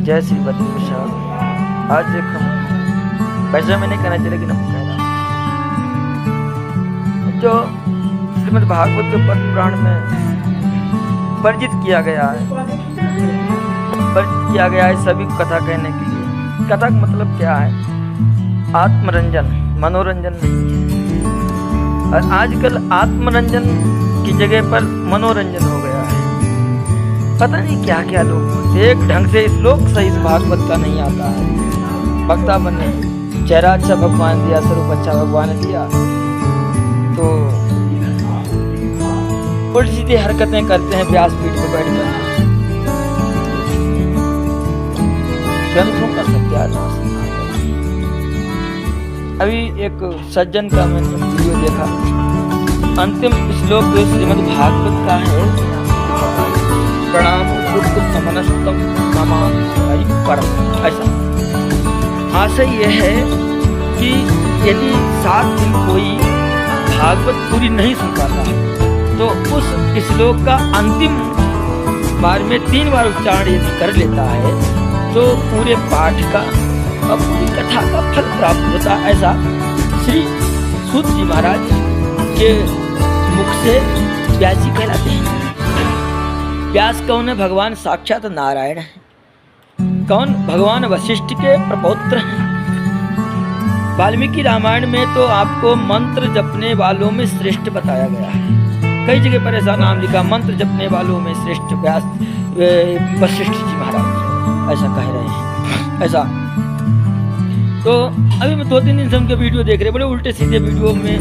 जय श्री बद्री प्रसाद। आज हम वैसे मैंने कहना चाहिए लेकिन हम कह रहा जो श्रीमद् भागवत के पद्म पुराण में वर्जित किया गया है सभी कथा कहने के लिए। कथा का मतलब क्या है? आत्मरंजन, मनोरंजन नहीं है। और आजकल आत्मरंजन की जगह पर मनोरंजन हो गया है। पता नहीं क्या क्या लोग एक ढंग से श्लोक सही भागवत का नहीं आता है। वक्ता बने, चेहरा अच्छा भगवान दिया, स्वरूप अच्छा भगवान ने दिया, तो उल्टी सीधी हरकतें करते हैं व्यासपीठ पर बैठकर। ग्रंथों का सत्यानाश। अभी एक सज्जन का मैंने वीडियो देखा, अंतिम श्लोक जो श्रीमद् भागवत का है, प्रणाम दुख समनस्तम नमामि हरि परम। ऐसा आशय यह है कि यदि 7 दिन कोई भागवत पूरी नहीं सुन पाता है तो उस श्लोक का अंतिम बार में 3 बार उच्चारण यदि कर लेता है तो पूरे पाठ का और पूरी कथा का फल प्राप्त होता। ऐसा श्री सूत जी महाराज के मुख से व्यास जी कहलाते हैं। व्यास कौन है? भगवान साक्षात नारायण है। कौन? भगवान वशिष्ठ के प्रपौत्र हैं। वाल्मीकि रामायण में तो आपको मंत्र जपने वालों में श्रेष्ठ बताया गया है। कई जगह पर ऐसा नाम लिखा, मंत्र जपने वालों में श्रेष्ठ व्यास वशिष्ठ जी महाराज ऐसा कह रहे हैं। ऐसा तो अभी मैं 2-3 दिन से उनके वीडियो देख रहे, बड़े उल्टे सीधे वीडियो में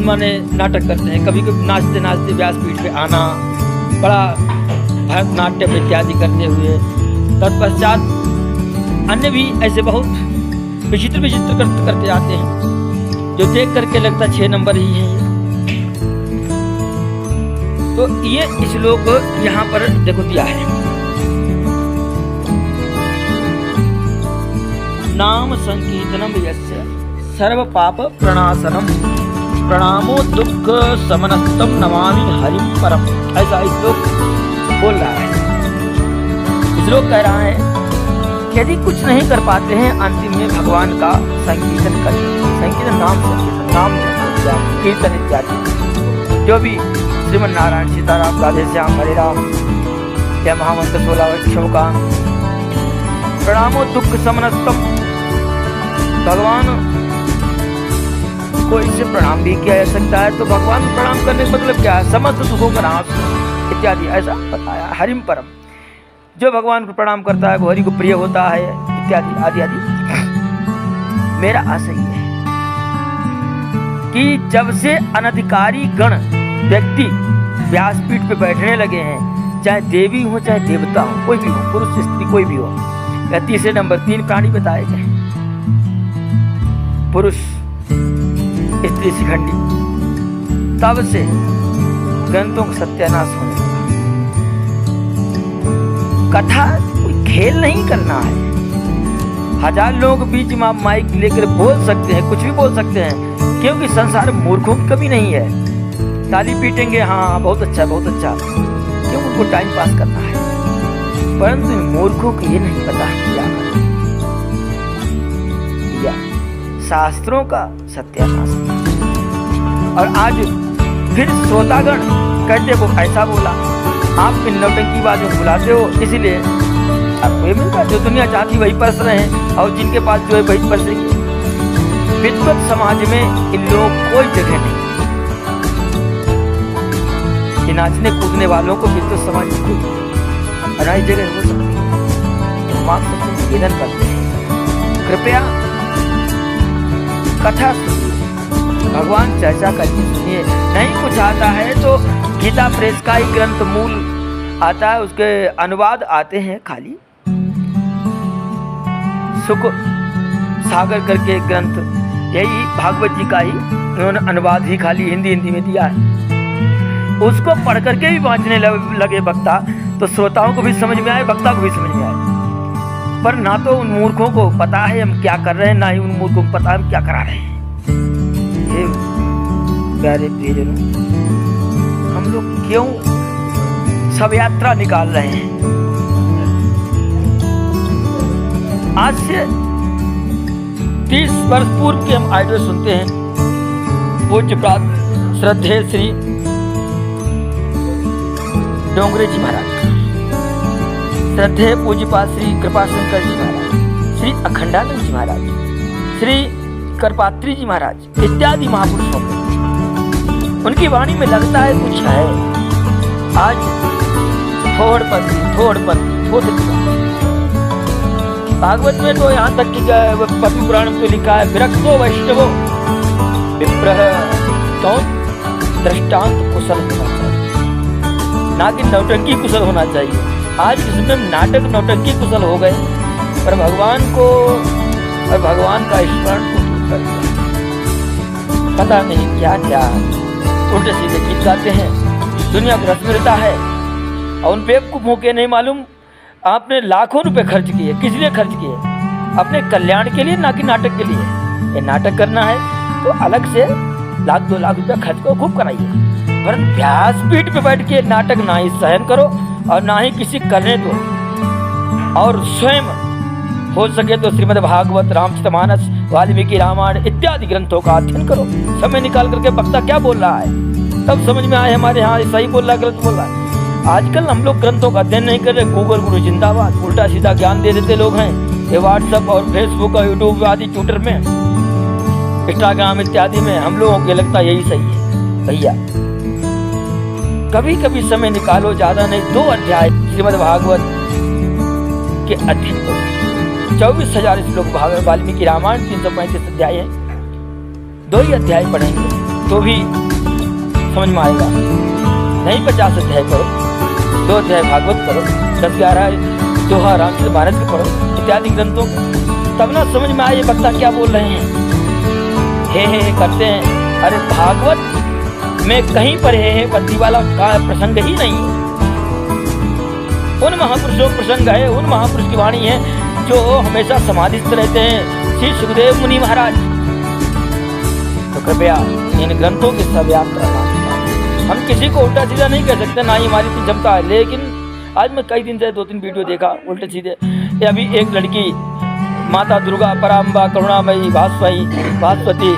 माने नाटक करते हैं। कभी कभी नाचते नाचते व्यासपीठ पे आना, बड़ा भरतनाट्यम इत्यादि करते हुए, तत्पश्चात अन्य भी ऐसे बहुत विचित्र करते आते हैं जो देख करके लगता 6 नंबर ही है। तो ये श्लोक यहाँ पर देखो दिया है, नाम संकीर्तनम यस्य सर्व पाप प्रणाशनम प्रणामो दुख समनस्तम नमामि हरिम परम। ऐसा श्लोक बोल रहा है। श्लोक कह रहा है यदि कुछ नहीं कर पाते हैं अंतिम में भगवान का संकीर्तन करें। संकीर्तन नाम संकीर्तन, नाम कीर्तन इत्यादि जो भी श्रीमन नारायण सीताराम राधे श्याम हरे राम या महामंत्र 16 अक्षरों का प्रणामो दुख समनस्तम। भगवान को इससे प्रणाम भी किया जा सकता है। तो भगवान को प्रणाम करने का मतलब क्या है? समस्त दुखों का नाश इत्यादि ऐसा बताया। हरिम परम, जो भगवान को प्रणाम करता है वो हरि को प्रिय होता है इत्यादि आदि आदि। मेरा आशय है कि जब से अनधिकारी गण व्यक्ति व्यासपीठ पे बैठने लगे हैं, चाहे देवी हो चाहे देवता हो, कोई भी हो, पुरुष स्त्री कोई भी हो, या तीसरे नंबर 3 प्राणी बताए गए, पुरुष स्त्री शिखंडी, तब से ग्रंथों का सत्यानाश होने लगा। कथा कोई खेल नहीं करना है। 1000 लोगों के बीच में आप माइक लेकर बोल सकते हैं, कुछ भी बोल सकते हैं, क्योंकि संसार में मूर्खों की कमी नहीं है। ताली पीटेंगे, हाँ बहुत अच्छा बहुत अच्छा, क्योंकि उनको टाइम पास करना है। परंतु मूर्खों को ये नहीं पता क्या करना। शास्त्रों का सत्यानाश। और आज फिर श्रोतागण कहते वो ऐसा बोला, आप इन नौटंकी बातों को बुलाते हो, इसलिए आपको ये मिलता है। जो दुनिया चाहती वही परस रहे हैं और जिनके पास जो है वही परसेंगे। विद्वत समाज में इन लोगों को कोई जगह नहीं। ये नाचने कूदने वालों को विद्वत समाज में कोई अनाई जगह हो सकती है। मां सबसे निवेदन करते हैं, कृपया कथा सुनिए, भगवान चर्चा करके सुनिए। नहीं कुछ आता है तो गीता प्रेस का ही ग्रंथ मूल आता है, उसके अनुवाद आते हैं खाली। सुख सागर करके ग्रंथ, यही भागवत जी का ही उन्होंने अनुवाद ही खाली हिंदी में दिया है। उसको पढ़ करके भी वांचने लगे वक्ता, तो श्रोताओं को भी समझ में आए, वक्ता को भी समझ में आए। पर ना तो उन मूर्खों को पता है हम क्या कर रहे हैं, ना ही उन मूर्खों को पता है हम क्या करा रहे हैं। प्यारे प्रियजनों, हम लोग क्यों सब यात्रा निकाल रहे हैं? आज से 30 वर्ष पूर्व के हम ऑडियो सुनते हैं पूज्य प्रात श्रद्धेय श्री डोंगरे जी महाराज, श्रद्धेय पूज्यपाद श्री कृपाशंकर जी महाराज, श्री अखंडानंद जी महाराज, श्री करपात्री जी महाराज इत्यादि महापुरुषों को उनकी वाणी में लगता है कुछ है। आज थोड़ पति भागवत में तो यहाँ तक कि पद्म पुराण में तो लिखा है विरक्तो वैष्णवो विप्रह तो दृष्टांत कुशल होना चाहिए, ना कि नौटंकी कुशल होना चाहिए। आज इसमें नाटक नौटंकी कुशल हो गए पर भगवान को और भगवान का स्मरण को दूर कर दिया। पता नहीं क्या क्या उल्टे सीधे गीत गाते हैं, दुनिया को रस मिलता है और उन बेवकूफों के नहीं मालूम आपने लाखों रुपए खर्च किए, किस लिए खर्च किए? अपने कल्याण के लिए, ना कि नाटक के लिए। ये नाटक करना है तो अलग से 1-2 लाख रुपया खर्च करो, खूब कराइए, पर व्यासपीठ पे बैठ के नाटक ना ही सहन करो और ना ही किसी करने दो। और स्वयं हो सके तो श्रीमद् भागवत, रामचरितमानस, वाल्मीकि रामायण इत्यादि ग्रंथों का अध्ययन करो। समय निकाल करके वक्ता क्या बोल रहा है तब समझ में आए हमारे यहाँ सही बोल रहा है गलत बोल रहा है। आजकल हम लोग ग्रंथों का अध्ययन नहीं कर रहे, गूगल गुरु जिंदाबाद, उल्टा सीधा ज्ञान दे देते लोग हैं। ये व्हाट्सएप और फेसबुक और यूट्यूब आदि ट्विटर में, इंस्टाग्राम इत्यादि में हम लोगों को लगता यही सही है। भैया कभी कभी समय निकालो, ज्यादा नहीं 2 अध्याय श्रीमद् भागवत के अध्ययन करो। 24,000 श्लोक भागवत, वाल्मीकि रामायण 335 अध्याय है, 2 ही अध्याय पढ़ेंगे तो भी समझ में आएगा। नहीं 50 अध्याय पढ़ो, 2 अध्याय भागवत पढ़ो, 10-11 दोहा रामचरितमानस के पढ़ो इत्यादि ग्रंथों, तब ना समझ में आए ये वक्ता क्या बोल रहे हैं। हे करते हैं, अरे भागवत में कहीं पर हे पत्ती वाला का प्रसंग ही नहीं है। उन महापुरुषों प्रसंग है, उन महापुरुष की वाणी है जो हमेशा समाधिस्थ रहते हैं, श्री सुखदेव मुनि महाराज। तो कृपया इन ग्रंथों की सब यात्रा, हम किसी को उल्टा सीधा नहीं कह सकते, ना ही हमारी इतनी क्षमता है। लेकिन आज मैं कई दिन से 2-3 वीडियो देखा उल्टे सीधे। अभी एक लड़की माता दुर्गा, पराम्बा, करुणामयी, भास्वती,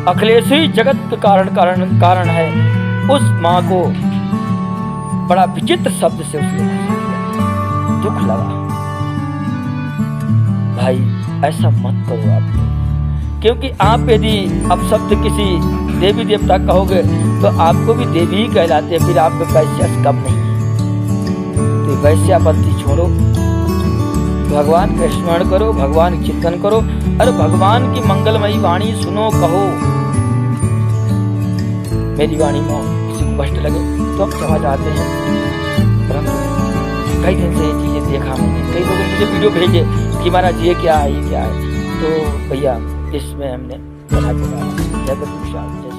अखिलेश्वरी जगत के कारण है, उस माँ को बड़ा विचित्र शब्द से उसने दुख लगा। भाई ऐसा मत करो आप, क्योंकि आप यदि अपशब्द किसी देवी देवता कहोगे तो आपको भी देवी ही कहलाते हैं, फिर आप में वैश्या से कम नहीं है। तो वैश्यापंथी छोड़ो, भगवान का स्मरण करो, भगवान का चिंतन करो, अरे भगवान की मंगलमयी वाणी सुनो, कहो। मेरी वाणी में किसी को कष्ट लगे तो हम क्षमा चाहते हैं, परंतु कई दिन से ये चीजें देखा मैंने, कई लोगों ने मुझे वीडियो भेजे कि महाराज ये क्या है, ये क्या है। तो भैया इसमें हमने बना के डाला। जय